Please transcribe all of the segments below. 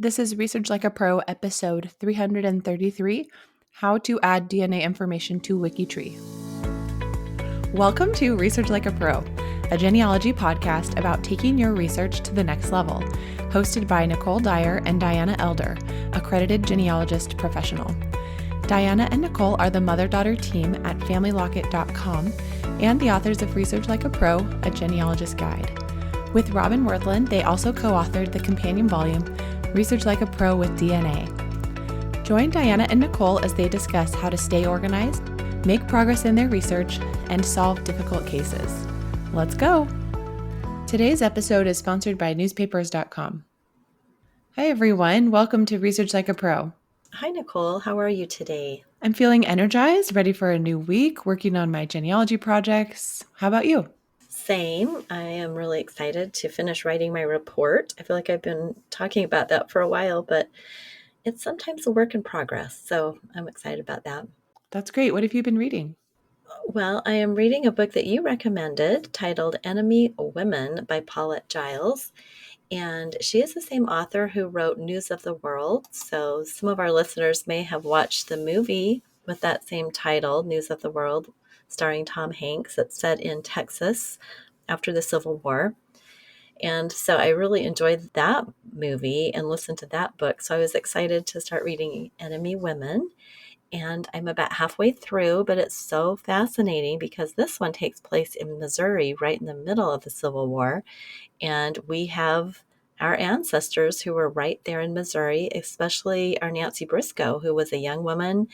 This is Research Like a Pro, episode 333, How to Add DNA Information to WikiTree. Welcome to Research Like a Pro, a genealogy podcast about taking your research to the next level, hosted by Nicole Dyer and Diana Elder, accredited genealogist professional. Diana and Nicole are the mother-daughter team at FamilyLocket.com and the authors of Research Like a Pro, a genealogist guide. With Robin Worthland, they also co-authored the companion volume, Research Like a Pro with DNA. Join Diana and Nicole as they discuss how to stay organized, make progress in their research, and solve difficult cases. Let's go! Today's episode is sponsored by newspapers.com. Hi everyone, welcome to Research Like a Pro. Hi Nicole, how are you today? I'm feeling energized, ready for a new week, working on my genealogy projects. How about you? Same. I am really excited to finish writing my report. I feel like I've been talking about that for a while, but it's sometimes a work in progress. So I'm excited about that. That's great. What have you been reading? Well, I am reading a book that you recommended titled Enemy Women by Paulette Giles. And she is the same author who wrote News of the World. So some of our listeners may have watched the movie with that same title, News of the World, starring Tom Hanks. It's set in Texas after the Civil War. And so I really enjoyed that movie and listened to that book. So I was excited to start reading Enemy Women. And I'm about halfway through, but it's so fascinating because this one takes place in Missouri, right in the middle of the Civil War. And we have our ancestors who were right there in Missouri, especially our Nancy Briscoe, who was a young woman.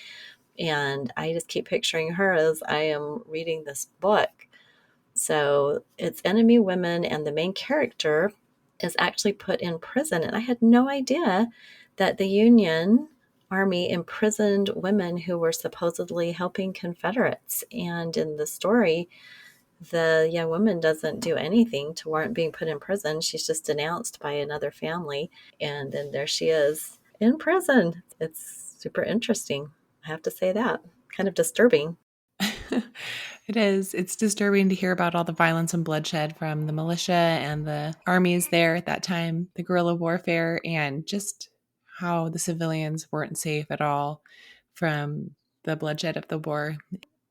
And I just keep picturing her as I am reading this book. So it's Enemy Women, and the main character is actually put in prison. And I had no idea that the Union Army imprisoned women who were supposedly helping Confederates. And in the story, the young woman doesn't do anything to warrant being put in prison. She's just denounced by another family. And then there she is in prison. It's super interesting. I have to say that. Kind of disturbing. It is. It's disturbing to hear about all the violence and bloodshed from the militia and the armies there at that time, the guerrilla warfare, and just how the civilians weren't safe at all from the bloodshed of the war.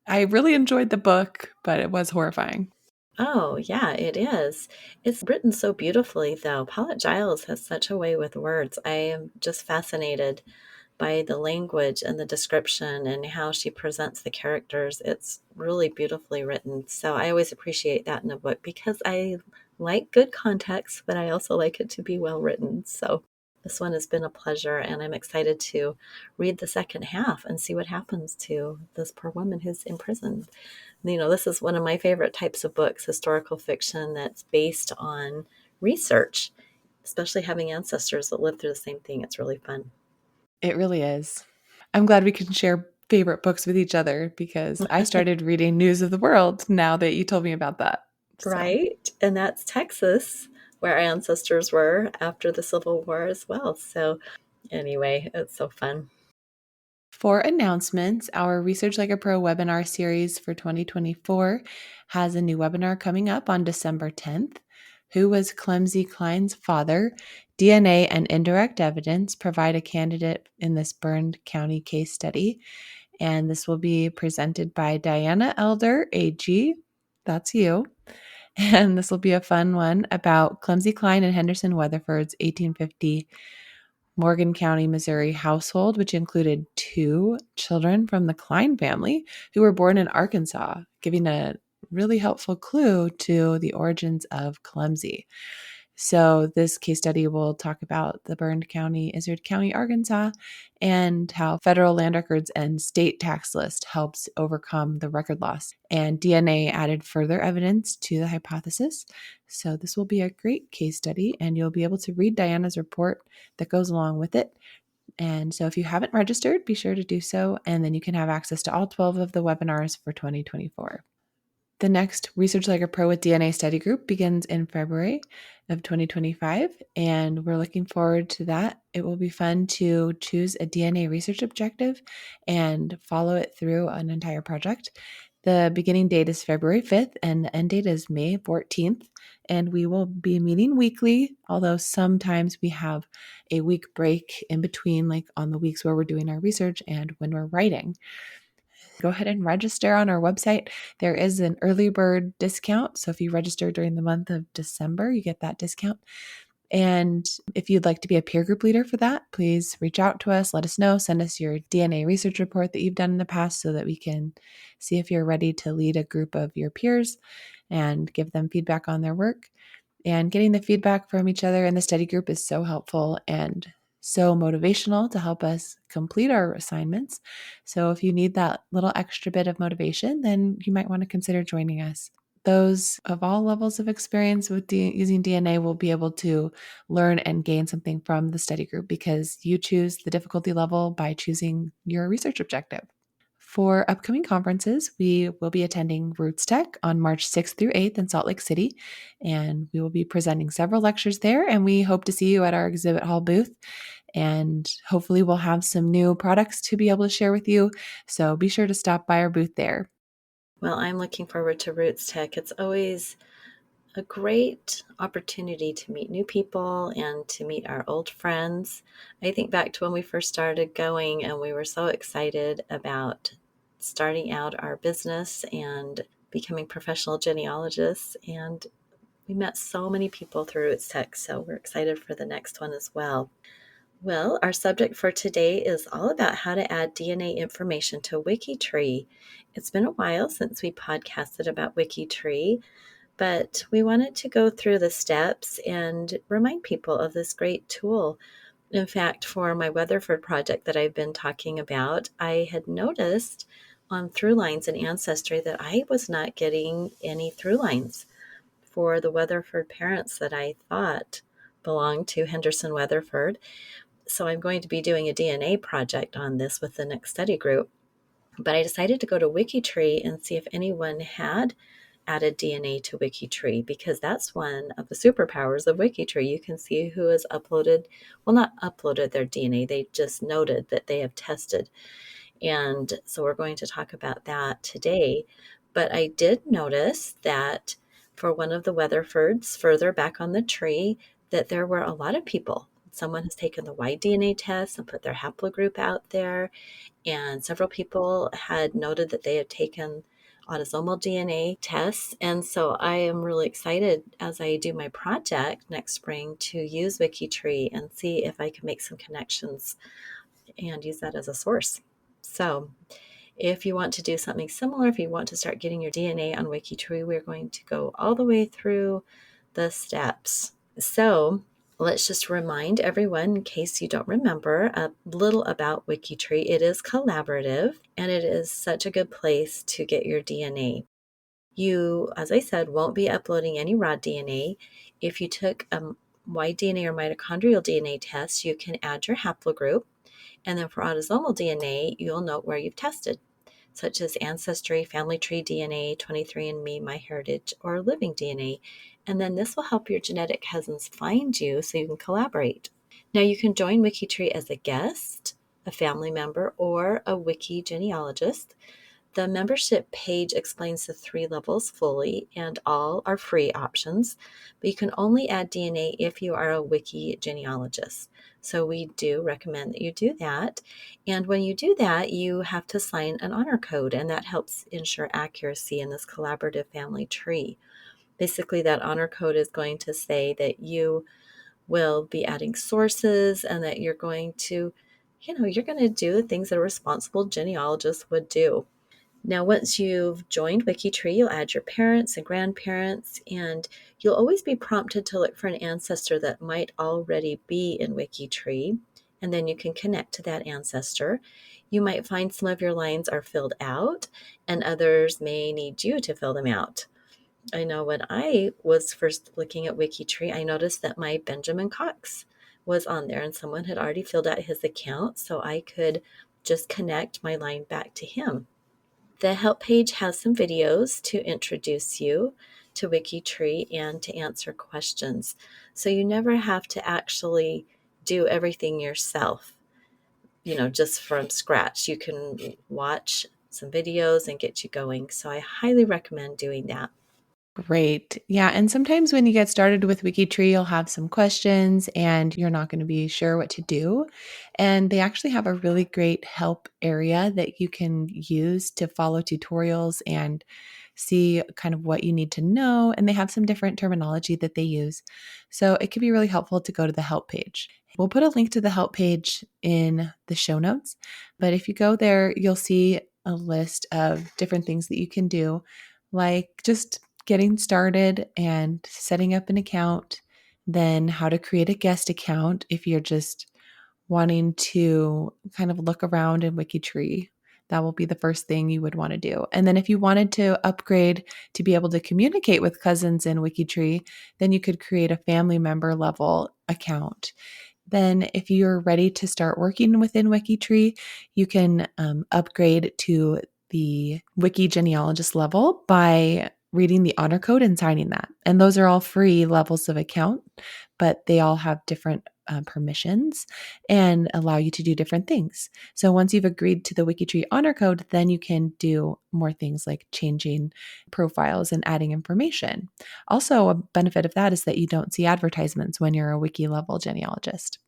I really enjoyed the book, but it was horrifying. Oh, yeah, it is. It's written so beautifully, though. Paulette Giles has such a way with words. I am just fascinated by the language and the description and how she presents the characters. It's really beautifully written. So I always appreciate that in a book because I like good context, but I also like it to be well written. So this one has been a pleasure, and I'm excited to read the second half and see what happens to this poor woman who's imprisoned. You know, this is one of my favorite types of books, historical fiction that's based on research, especially having ancestors that lived through the same thing. It's really fun. It really is. I'm glad we can share favorite books with each other because I started reading News of the World now that you told me about that. Right? And that's Texas, where our ancestors were after the Civil War as well. So anyway, it's so fun. For announcements, our Research Like a Pro webinar series for 2024 has a new webinar coming up on December 10th. Who was Clemsy Cline's father? DNA and indirect evidence provide a candidate in this Burned County case study. And this will be presented by Diana Elder, AG. That's you. And this will be a fun one about Clemsy Cline and Henderson Weatherford's 1850 Morgan County, Missouri household, which included 2 children from the Cline family who were born in Arkansas, giving a really helpful clue to the origins of Clemsy. So this case study will talk about the Burned County, Izard County, Arkansas, and how federal land records and state tax list helps overcome the record loss. And DNA added further evidence to the hypothesis. So this will be a great case study, and you'll be able to read Diana's report that goes along with it. And so if you haven't registered, be sure to do so, and then you can have access to all 12 of the webinars for 2024. The next Research Like a Pro with DNA study group begins in February of 2025, and we're looking forward to that. It will be fun to choose a DNA research objective and follow it through an entire project. The beginning date is February 5th and the end date is May 14th. And we will be meeting weekly, although sometimes we have a week break in between, like on the weeks where we're doing our research and when we're writing. Go ahead and register on our website. There is an early bird discount. So if you register during the month of December, you get that discount. And if you'd like to be a peer group leader for that, please reach out to us, let us know, send us your DNA research report that you've done in the past so that we can see if you're ready to lead a group of your peers and give them feedback on their work. And getting the feedback from each other in the study group is so helpful and so motivational to help us complete our assignments. So if you need that little extra bit of motivation, then you might want to consider joining us. Those of all levels of experience with using DNA will be able to learn and gain something from the study group because you choose the difficulty level by choosing your research objective. For upcoming conferences, we will be attending Roots Tech on March 6th through 8th in Salt Lake City, and we will be presenting several lectures there, and we hope to see you at our exhibit hall booth, and hopefully we'll have some new products to be able to share with you, so be sure to stop by our booth there. Well, I'm looking forward to Roots Tech. It's always a great opportunity to meet new people and to meet our old friends. I think back to when we first started going and we were so excited about starting out our business and becoming professional genealogists. And we met so many people through Roots Tech, so we're excited for the next one as well. Well, our subject for today is all about how to add DNA information to WikiTree. It's been a while since we podcasted about WikiTree, but we wanted to go through the steps and remind people of this great tool. In fact, for my Weatherford project that I've been talking about, I had noticed on Throughlinez and Ancestry that I was not getting any Throughlinez for the Weatherford parents that I thought belonged to Henderson Weatherford. So I'm going to be doing a DNA project on this with the next study group. But I decided to go to WikiTree and see if anyone had added DNA to WikiTree, because that's one of the superpowers of WikiTree. You can see who has uploaded, well, not uploaded their DNA, they just noted that they have tested. And so we're going to talk about that today. But I did notice that for one of the Weatherfords further back on the tree, that there were a lot of people. Someone has taken the Y-DNA test and put their haplogroup out there. And several people had noted that they had taken autosomal DNA tests. And so I am really excited as I do my project next spring to use WikiTree and see if I can make some connections and use that as a source. So if you want to do something similar, if you want to start getting your DNA on WikiTree, we're going to go all the way through the steps. So let's just remind everyone, in case you don't remember, a little about WikiTree. It is collaborative, and it is such a good place to get your DNA. You, as I said, won't be uploading any raw DNA. If you took a Y-DNA or mitochondrial DNA test, you can add your haplogroup. And then for autosomal DNA, you'll note where you've tested, such as Ancestry, Family Tree DNA, 23andMe, MyHeritage, or Living DNA. And then this will help your genetic cousins find you so you can collaborate. Now you can join WikiTree as a guest, a family member, or a Wiki genealogist. The membership page explains the 3 levels fully, and all are free options, but you can only add DNA if you are a Wiki genealogist. So we do recommend that you do that. And when you do that, you have to sign an honor code, and that helps ensure accuracy in this collaborative family tree. Basically, that honor code is going to say that you will be adding sources and that you're going to, you're going to do the things that a responsible genealogist would do. Now, once you've joined WikiTree, you'll add your parents and grandparents, and you'll always be prompted to look for an ancestor that might already be in WikiTree, and then you can connect to that ancestor. You might find some of your lines are filled out, and others may need you to fill them out. I know when I was first looking at WikiTree, I noticed that my Benjamin Cox was on there, and someone had already filled out his account, so I could just connect my line back to him. The help page has some videos to introduce you to WikiTree and to answer questions. So you never have to actually do everything yourself, just from scratch. You can watch some videos and get you going. So I highly recommend doing that. Great. Yeah. And sometimes when you get started with WikiTree, you'll have some questions and you're not going to be sure what to do. And they actually have a really great help area that you can use to follow tutorials and see kind of what you need to know. And they have some different terminology that they use. So it can be really helpful to go to the help page. We'll put a link to the help page in the show notes. But if you go there, you'll see a list of different things that you can do, like just getting started and setting up an account, then how to create a guest account if you're just wanting to kind of look around in WikiTree. That will be the first thing you would want to do. And then if you wanted to upgrade to be able to communicate with cousins in WikiTree, then you could create a family member level account. Then, if you're ready to start working within WikiTree, you can upgrade to the Wiki genealogist level by reading the honor code and signing that. And those are all free levels of account, but they all have different permissions and allow you to do different things. So once you've agreed to the WikiTree honor code, then you can do more things like changing profiles and adding information. Also, a benefit of that is that you don't see advertisements when you're a wiki level genealogist.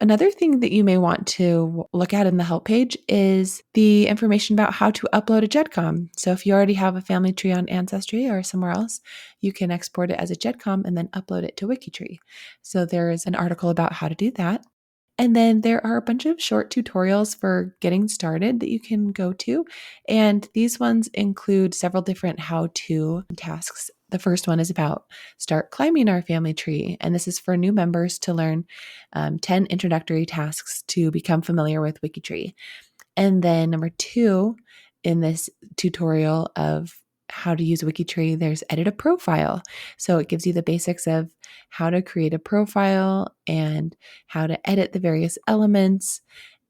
Another thing that you may want to look at in the help page is the information about how to upload a GEDCOM. So if you already have a family tree on Ancestry or somewhere else, you can export it as a GEDCOM and then upload it to WikiTree. So there is an article about how to do that. And then there are a bunch of short tutorials for getting started that you can go to. And these ones include several different how to tasks. The first one is about start climbing our family tree. And this is for new members to learn 10 introductory tasks to become familiar with WikiTree. And then number two in this tutorial of how to use WikiTree, there's edit a profile. So it gives you the basics of how to create a profile and how to edit the various elements.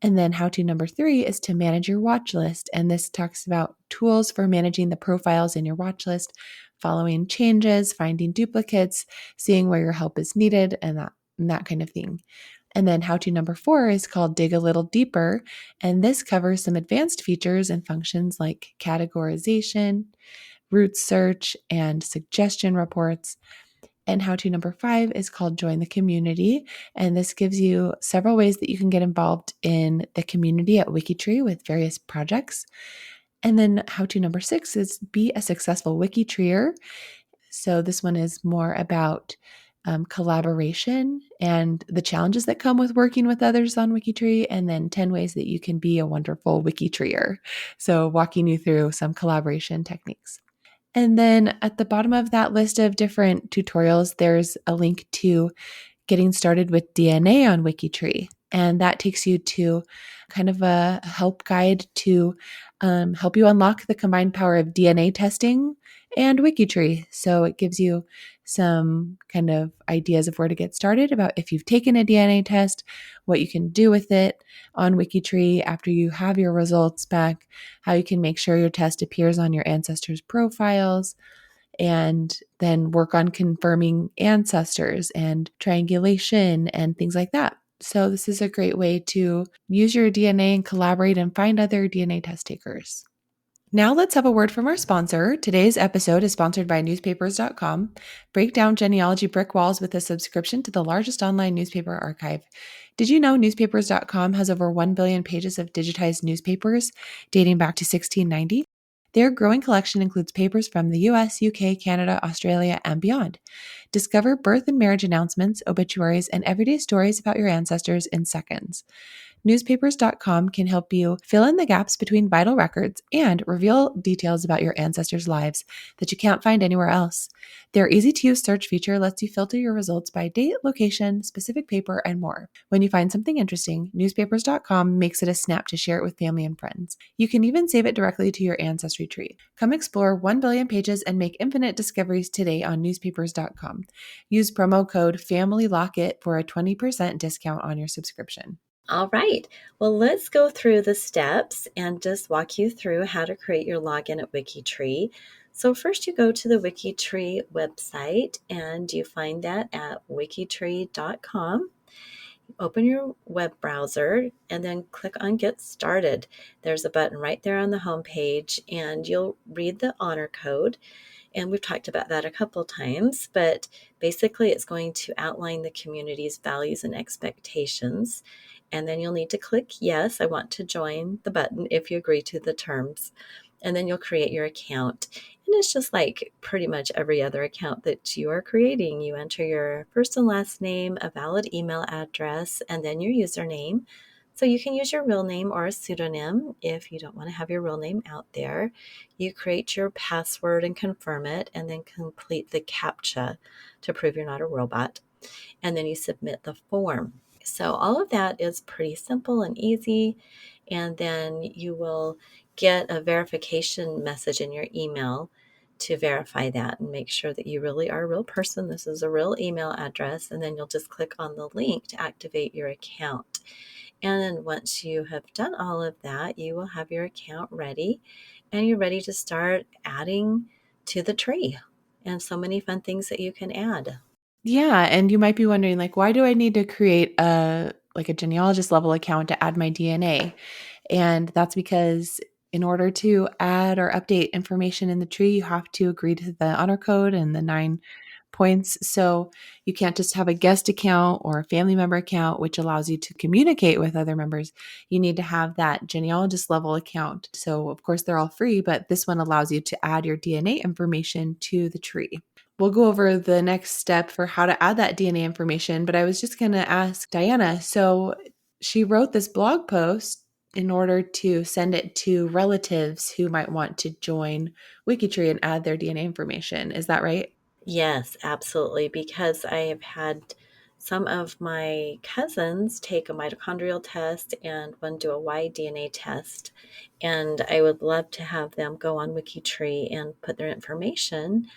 And then how to number three is to manage your watch list. And this talks about tools for managing the profiles in your watch list, following changes, finding duplicates, seeing where your help is needed, and that kind of thing. And then how to number four is called dig a little deeper. And this covers some advanced features and functions like categorization, root search, and suggestion reports. And how to number five is called join the community. And this gives you several ways that you can get involved in the community at WikiTree with various projects. And then how to number six is be a successful WikiTreeer. So this one is more about collaboration and the challenges that come with working with others on WikiTree, and then 10 ways that you can be a wonderful WikiTreeer. So walking you through some collaboration techniques. And then at the bottom of that list of different tutorials, there's a link to getting started with DNA on WikiTree. And that takes you to kind of a help guide to help you unlock the combined power of DNA testing and WikiTree. So it gives you some kind of ideas of where to get started about if you've taken a DNA test, what you can do with it on WikiTree after you have your results back, how you can make sure your test appears on your ancestors' profiles, and then work on confirming ancestors and triangulation and things like that. So, this is a great way to use your DNA and collaborate and find other DNA test takers. Now, let's have a word from our sponsor. Today's episode is sponsored by newspapers.com. Break down genealogy brick walls with a subscription to the largest online newspaper archive. Did you know newspapers.com has over 1 billion pages of digitized newspapers dating back to 1690? Their growing collection includes papers from the US, UK, Canada, Australia, and beyond. Discover birth and marriage announcements, obituaries, and everyday stories about your ancestors in seconds. Newspapers.com can help you fill in the gaps between vital records and reveal details about your ancestors' lives that you can't find anywhere else. Their easy-to-use search feature lets you filter your results by date, location, specific paper, and more. When you find something interesting, newspapers.com makes it a snap to share it with family and friends. You can even save it directly to your ancestry tree. Come explore 1 billion pages and make infinite discoveries today on newspapers.com. Use promo code FAMILYLOCKIT for a 20% discount on your subscription. All right. Well, let's go through the steps and just walk you through how to create your login at WikiTree. So first you go to the WikiTree website and you find that at wikitree.com. open your web browser and then click on Get Started. There's a button right there on the home page, and you'll read the honor code. And we've talked about that a couple times, but basically it's going to outline the community's values and expectations. And then you'll need to click Yes, I want to join the button if you agree to the terms. And then you'll create your account. And it's just like pretty much every other account that you are creating. You enter your first and last name, a valid email address, and then your username. So you can use your real name or a pseudonym if you don't want to have your real name out there. You create your password and confirm it, and then complete the CAPTCHA to prove you're not a robot. And then you submit the form. So all of that is pretty simple and easy. And then you will get a verification message in your email to verify that and make sure that you really are a real person. This is a real email address. And then you'll just click on the link to activate your account. And then once you have done all of that, you will have your account ready and you're ready to start adding to the tree. And so many fun things that you can add. Yeah, and you might be wondering, like, why do I need to create a genealogist level account to add my DNA? And that's because in order to add or update information in the tree, you have to agree to the honor code and the 9 points. So you can't just have a guest account or a family member account, which allows you to communicate with other members. You need to have that genealogist level account. So, of course, they're all free, but this one allows you to add your DNA information to the tree. We'll go over the next step for how to add that DNA information, but I was just going to ask Diana. So she wrote this blog post in order to send it to relatives who might want to join WikiTree and add their DNA information. Is that right? Yes, absolutely. Because I have had some of my cousins take a mitochondrial test and one do a Y-DNA test. And I would love to have them go on WikiTree and put their information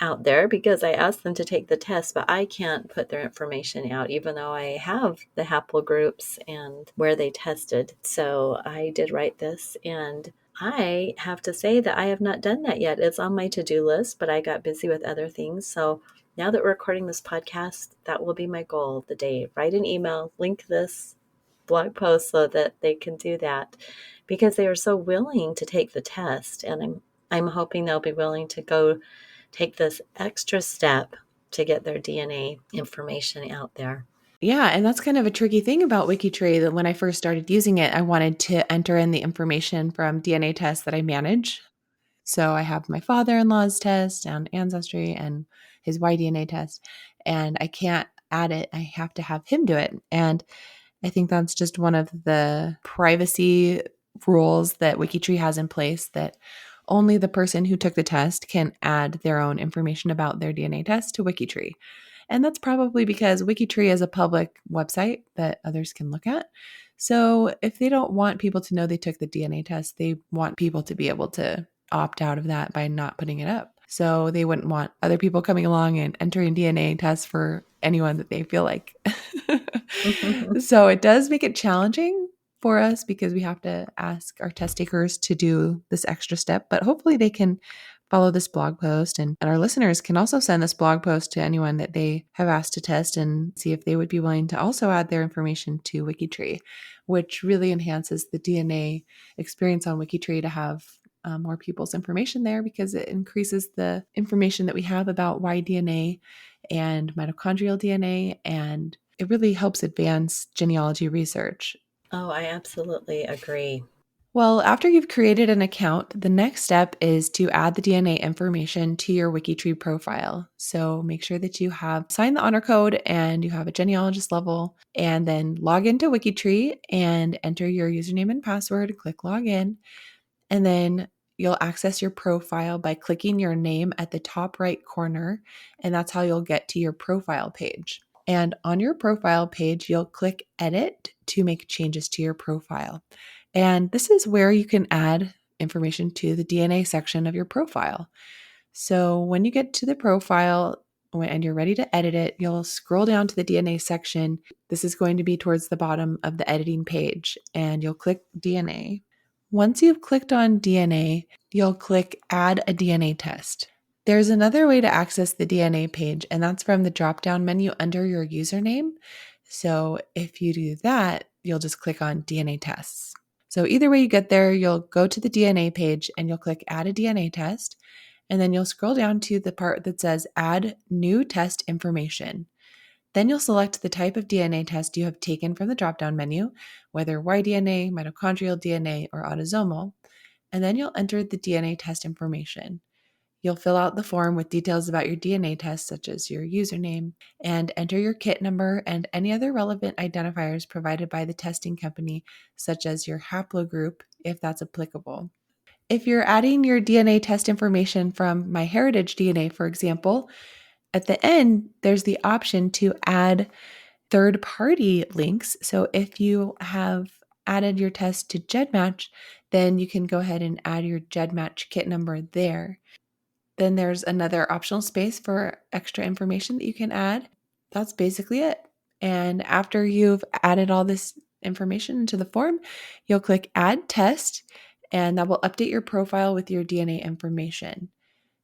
out there because I asked them to take the test, but I can't put their information out, even though I have the haplogroups and where they tested. So I did write this, and I have to say that I have not done that yet. It's on my to-do list, but I got busy with other things. So now that we're recording this podcast, that will be my goal of the day. Write an email, link this blog post so that they can do that because they are so willing to take the test. And I'm hoping they'll be willing to go take this extra step to get their DNA information out there. Yeah, and that's kind of a tricky thing about WikiTree that when I first started using it, I wanted to enter in the information from DNA tests that I manage. So I have my father-in-law's test and ancestry and his Y-DNA test, and I can't add it. I have to have him do it. And I think that's just one of the privacy rules that WikiTree has in place that only the person who took the test can add their own information about their DNA test to WikiTree. And that's probably because WikiTree is a public website that others can look at. So if they don't want people to know they took the DNA test, they want people to be able to opt out of that by not putting it up. So they wouldn't want other people coming along and entering DNA tests for anyone that they feel like. So it does make it challenging for us because we have to ask our test takers to do this extra step, but hopefully they can follow this blog post and our listeners can also send this blog post to anyone that they have asked to test and see if they would be willing to also add their information to WikiTree, which really enhances the DNA experience on WikiTree to have more people's information there because it increases the information that we have about Y-DNA and mitochondrial DNA, and it really helps advance genealogy research. Oh, I absolutely agree. Well, after you've created an account, the next step is to add the DNA information to your WikiTree profile. So make sure that you have signed the honor code and you have a genealogist level, and then log into WikiTree and enter your username and password, click login, and then you'll access your profile by clicking your name at the top right corner, and that's how you'll get to your profile page. And on your profile page, you'll click edit to make changes to your profile. And this is where you can add information to the DNA section of your profile. So when you get to the profile and you're ready to edit it, you'll scroll down to the DNA section. This is going to be towards the bottom of the editing page, and you'll click DNA. Once you've clicked on DNA, you'll click Add a DNA test. There's another way to access the DNA page, and that's from the drop down menu under your username. So if you do that, you'll just click on DNA tests. So either way you get there, you'll go to the DNA page and you'll click add a DNA test. And then you'll scroll down to the part that says add new test information. Then you'll select the type of DNA test you have taken from the drop-down menu, whether y-DNA, mitochondrial DNA, or autosomal. And then you'll enter the DNA test information. You'll fill out the form with details about your DNA test, such as your username, and enter your kit number and any other relevant identifiers provided by the testing company, such as your haplogroup, if that's applicable. If you're adding your DNA test information from MyHeritage DNA, for example, at the end, there's the option to add third-party links. So if you have added your test to GEDmatch, then you can go ahead and add your GEDmatch kit number there. Then there's another optional space for extra information that you can add. That's basically it. And after you've added all this information into the form, you'll click Add Test, and that will update your profile with your DNA information.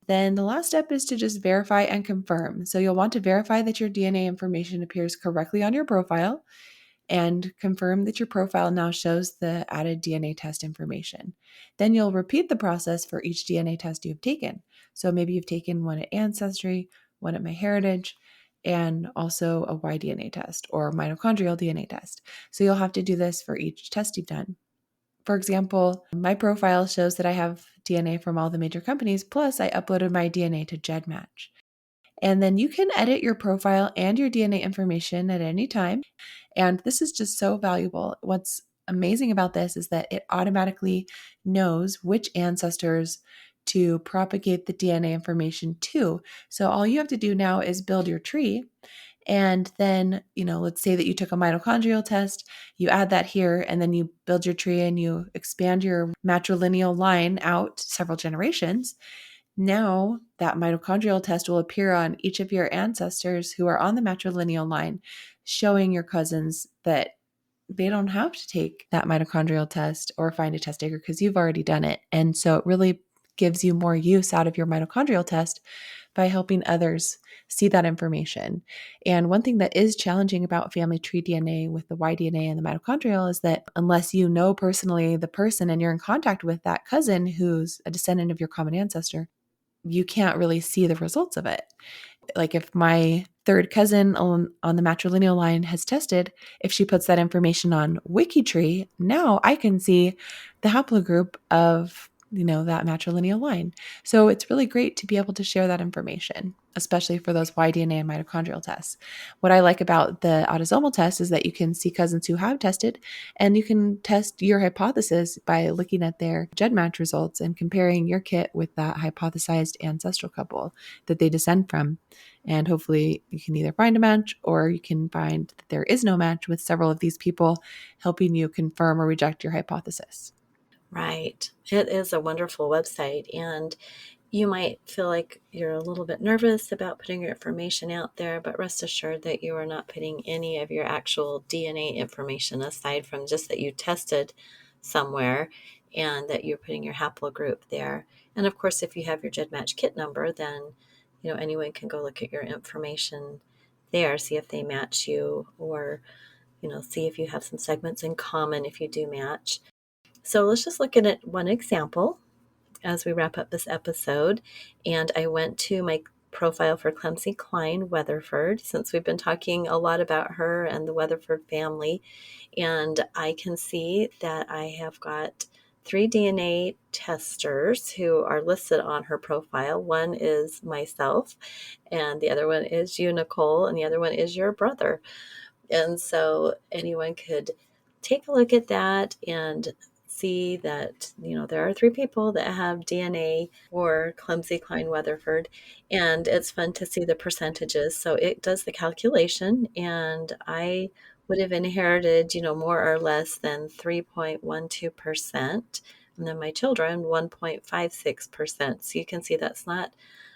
Then the last step is to just verify and confirm. So you'll want to verify that your DNA information appears correctly on your profile and confirm that your profile now shows the added DNA test information. Then you'll repeat the process for each DNA test you've taken. So maybe you've taken one at Ancestry, one at MyHeritage, and also a y-DNA test or mitochondrial DNA test. So you'll have to do this for each test you've done. For example, my profile shows that I have DNA from all the major companies, plus I uploaded my DNA to GEDmatch. And then you can edit your profile and your DNA information at any time. And this is just so valuable. What's amazing about this is that it automatically knows which ancestors to propagate the DNA information to. So all you have to do now is build your tree. And then, let's say that you took a mitochondrial test, you add that here, and then you build your tree and you expand your matrilineal line out several generations. Now, that mitochondrial test will appear on each of your ancestors who are on the matrilineal line, showing your cousins that they don't have to take that mitochondrial test or find a test taker because you've already done it. And so it really gives you more use out of your mitochondrial test by helping others see that information. And one thing that is challenging about family tree DNA with the y-DNA and the mitochondrial is that unless you know personally the person and you're in contact with that cousin who's a descendant of your common ancestor, you can't really see the results of it. Like if my third cousin on the matrilineal line has tested, if she puts that information on WikiTree, now I can see the haplogroup of that matrilineal line. So it's really great to be able to share that information, especially for those y-DNA and mitochondrial tests. What I like about the autosomal test is that you can see cousins who have tested, and you can test your hypothesis by looking at their GEDmatch results and comparing your kit with that hypothesized ancestral couple that they descend from. And hopefully you can either find a match or you can find that there is no match with several of these people helping you confirm or reject your hypothesis. Right. It is a wonderful website, and you might feel like you're a little bit nervous about putting your information out there, but rest assured that you are not putting any of your actual DNA information aside from just that you tested somewhere and that you're putting your haplogroup there. And of course, if you have your GEDmatch kit number, then anyone can go look at your information there, see if they match you, or see if you have some segments in common if you do match. So let's just look at one example as we wrap up this episode. And I went to my profile for Clemcy Klein Weatherford, since we've been talking a lot about her and the Weatherford family. And I can see that I have got 3 DNA testers who are listed on her profile. One is myself, and the other one is you, Nicole, and the other one is your brother. And so anyone could take a look at that and see that, there are 3 people that have DNA for Clemcy Klein Weatherford. And it's fun to see the percentages. So it does the calculation, and I would have inherited, more or less than 3.12%. And then my children, 1.56%. So you can see that's not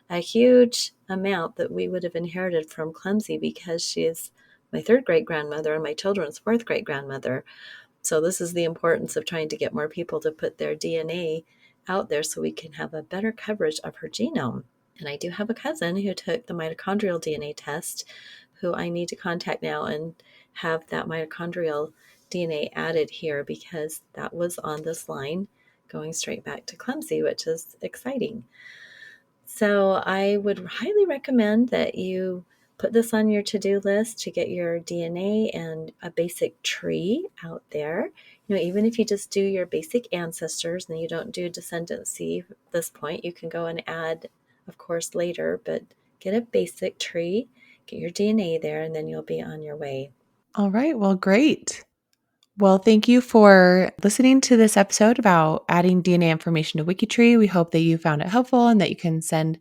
a huge amount that we would have inherited from Clemcy, because she is my 3rd great grandmother and my children's 4th great grandmother. So this is the importance of trying to get more people to put their DNA out there so we can have a better coverage of her genome. And I do have a cousin who took the mitochondrial DNA test, who I need to contact now and have that mitochondrial DNA added here, because that was on this line going straight back to Clumsy, which is exciting. So I would highly recommend that you put this on your to-do list to get your DNA and a basic tree out there. Even if you just do your basic ancestors and you don't do descendancy at this point, you can go and add, of course, later, but get a basic tree, get your DNA there, and then you'll be on your way. All right. Well, great. Well, thank you for listening to this episode about adding DNA information to WikiTree. We hope that you found it helpful and that you can send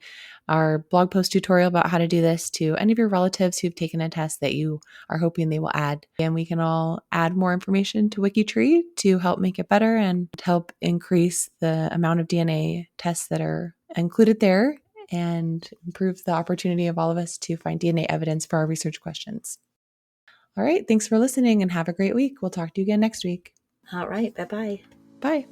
our blog post tutorial about how to do this to any of your relatives who've taken a test that you are hoping they will add. And we can all add more information to WikiTree to help make it better and help increase the amount of DNA tests that are included there and improve the opportunity of all of us to find DNA evidence for our research questions. All right. Thanks for listening and have a great week. We'll talk to you again next week. All right. Bye-bye. Bye.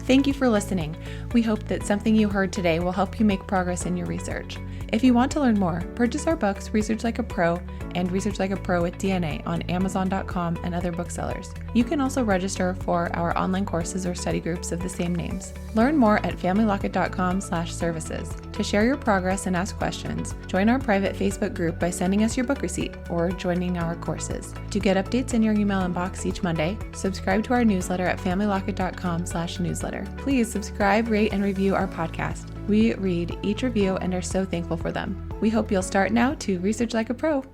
Thank you for listening. We hope that something you heard today will help you make progress in your research. If you want to learn more, purchase our books, Research Like a Pro and Research Like a Pro with DNA on Amazon.com and other booksellers. You can also register for our online courses or study groups of the same names. Learn more at familylocket.com/services. To share your progress and ask questions, join our private Facebook group by sending us your book receipt or joining our courses. To get updates in your email inbox each Monday, subscribe to our newsletter at familylocket.com/newsletter. Please subscribe, rate, and review our podcast. We read each review and are so thankful for them. We hope you'll start now to research like a pro.